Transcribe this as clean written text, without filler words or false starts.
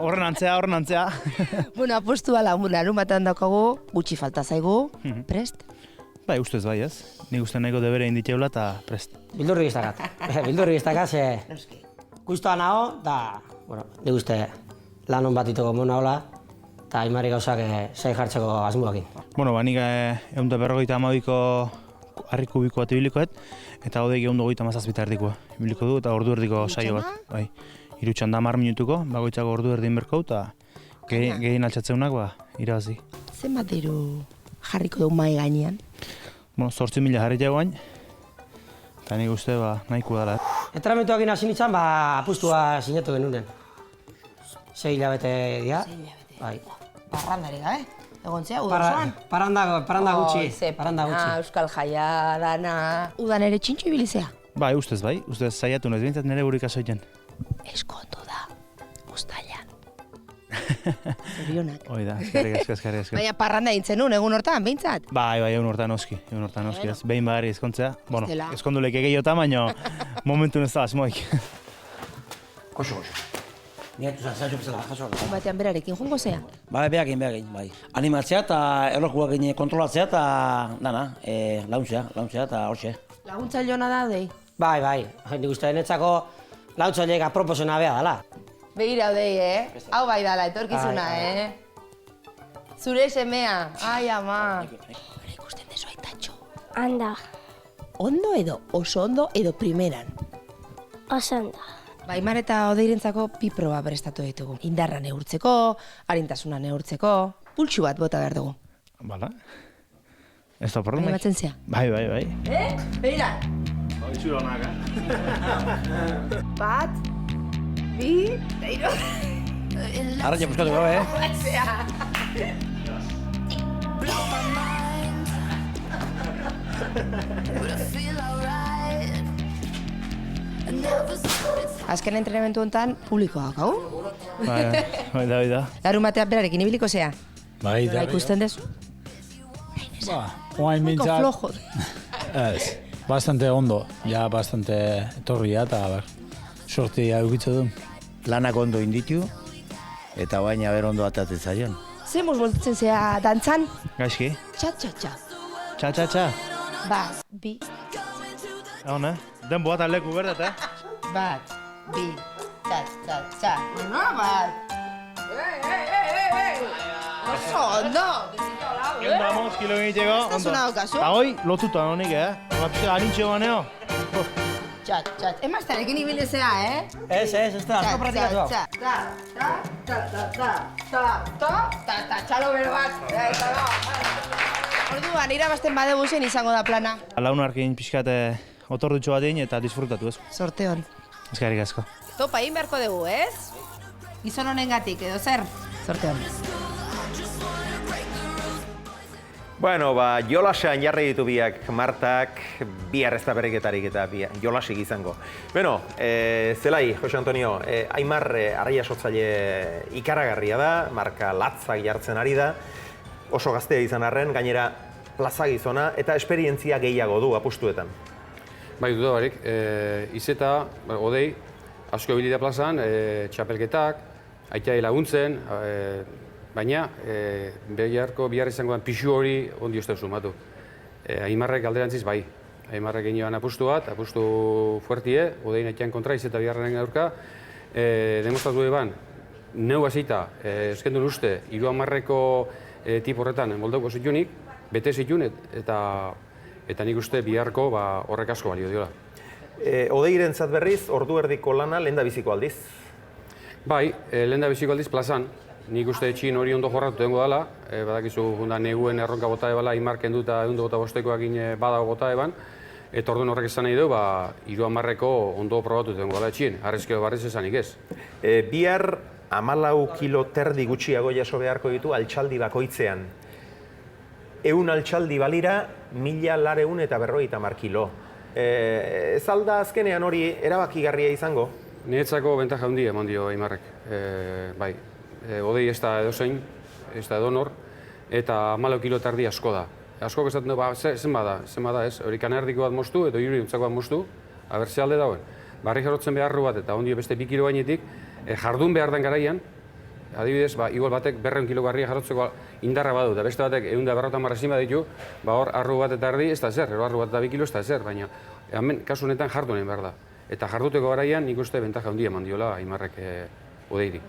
horren antzea. Bueno, apostua larun batean daukagu, gutxi falta zaigu, prest? Bai, ustez bai ez. Nik uste nahiko debere inditxeula eta prest. Bildurri biztakat, ze guztua nago, eta, bueno, nik uste lan hon bat itoko mona hola, eta Aimari gauzak zai jartzeko asmoakin. Bueno, nik 152ko harri kubiko bat ibilikoet, eta Odeik 137 erdikoa ibiliko du, eta ordu erdiko saio bat. Bai, 30 minutuko, bakoitzako ordu erdin berko, eta gehien altxatzeunak, irabazi. Zenbat diru jarriko du mai gainean? Bueno, 8.000 jarri jagoain, eta nik uste nahiko dela. Entrenamentuakin hasi nintzen, apustua sinatu genunen. 6 hilabete dira. 6 hilabete. Bai. Parrandari gabe, egon zea, udan Parranda gutxi. Euskal Jaia, dana... Udan ere txintxo ibilizea? Bai, ustez saiatu naiz, bintzat nire burik asoitzen. Eskondu da, ustailan. Zorionak. Hoi da, eskerrik asko. Baina parranda dintzen nun, egun hortan, behintzat? Bai, egun hortan noski, ez. Behin badari ezkontzea. Bueno, ezkondulek egeiotan, baina momentu ez da asmoik. Koxo. Nietu zazatxo bezala, jaso. Batean berarekin jongo zea? Bai, behakin. Bai. Animatzea eta erlokuak kontrolatzea eta dana, launtzea eta hortxe. Laguntzailona da, Odei? Bai. Nik uste denetzako launtzaileek aproposena beha dela. Begira, Odei, Hau bai dala, etorkizuna, Zure semea, ai ama. Bera ikusten dezu aitatxo. Anda, Ondo edo, oso ondo edo primeran. oso ondo. Aimar eta Odeirentzako bi proba prestatu ditugu. Indarra neurtzeko, arintasuna neurtzeko, pultsu bat bota behar dugu. Bala. Ez da problema. Animatzen zea? Bai. Begira! Itxura honaka. Bat, bi, eta hiru. Arratxa puskatu gabe, Azken entrenamentu honetan publikoa hau? Bai da. Larun batean berarekin ibiliko zea? Bai, da. Ikusten dezu? Oain mintzat, Flojo. ez, bastante ondo, ja bastante etorria eta sorti aukitzu du. Lanak ondo inditu, eta baina ber ondo atatzen zaion. Zemuz voltatzen zea dantzan? Gaizki? Txa. Txa. Bat, bi, Hone, denbo bat aleku berdat, bat, bi, txa. No, bat. Oso ondo! Vamos, kilo egiteko. Estasuna daukazu? Eta hoi, lotuta honik, Ona pixka garintxeo baneo. Txat. Emaztarekin ibilizea, Ez da, asko pratikatu. Txalo bero bat. Orduan, irabazten badegu zen izango da plana. Launarkin pixkat otordutxo bat egin eta disfrutatu, ez? Sorte hon. Eskerrik asko. Topa, egin beharko dugu, ez? Gizon honengatik, edo zer? Sorte hon. Bueno, jolasean jarri ditu biak Martak, bihar ez da berriketarik eta jolasik izango. Bueno, zelai, Jose Antonio, Aimar arraia sotzaile ikaragarria da, marka latzak jartzen ari da, oso gaztea izan arren, gainera plaza gizona eta esperientzia gehiago du apustuetan. Bai, dudabarik, izeta, Odei, asko ebilida plazan, txapelketak, aitai laguntzen, baina bihar izangoan pixu hori ondi uste sumatu. Aimarrek alderantziz bai. Aimarrek egin apustu bat, apustu fuertie, Odein aitean kontra, izeta biharren aurka. Demostratu eban, neu hasita, euskendun uste, 30 tipo horretan moldauko zitunik, bete zitun eta nik uste biharko horrek asko balio diola. Odeirentzat berriz, ordu erdiko lana lehendabiziko aldiz? Bai, lehendabiziko aldiz plazan. Nik uste etxin hori ondo jorratu dengo dela, badakizu neguen erronka bota ebala, Aimar kendu eta 155 egin badago bota eban, eta orduan horrek esan nahi du, 30 ondo probatu dengo dela etxin, arrezkeo barriz esanik ez. Bihar 14 kilo terdi gutxiago jaso beharko ditu altxaldi bakoitzean. 100 altxaldi balira, 1.450 kilo. Ez alda azkenean hori erabakigarria izango? Niretzako bentaja handia eman dio Aimarrek, bai. Odei ez da edozein, ez da edonor, eta 14 kilo terdi asko da. Asko esaten du, zenba da ez, hori kanerdiko bat moztu edo iruduntzako bat moztu, aber ze alde dauen. Barri jarrotzen beharru bat eta ondio beste 2 kilo gainetik, jardun behar den garaian, adibidez, igual batek 200 kilo garria jarrotzeko indarra badu, eta beste batek 150 ezin baditu, hor arru bat eta erdi ez da zer, arru bat eta 2 kilo ez da zer, baina hemen kasu honetan jardu nahi behar da. Eta jarduteko garaian nik uste bentaja handia eman diola Aimarrek Odeiri.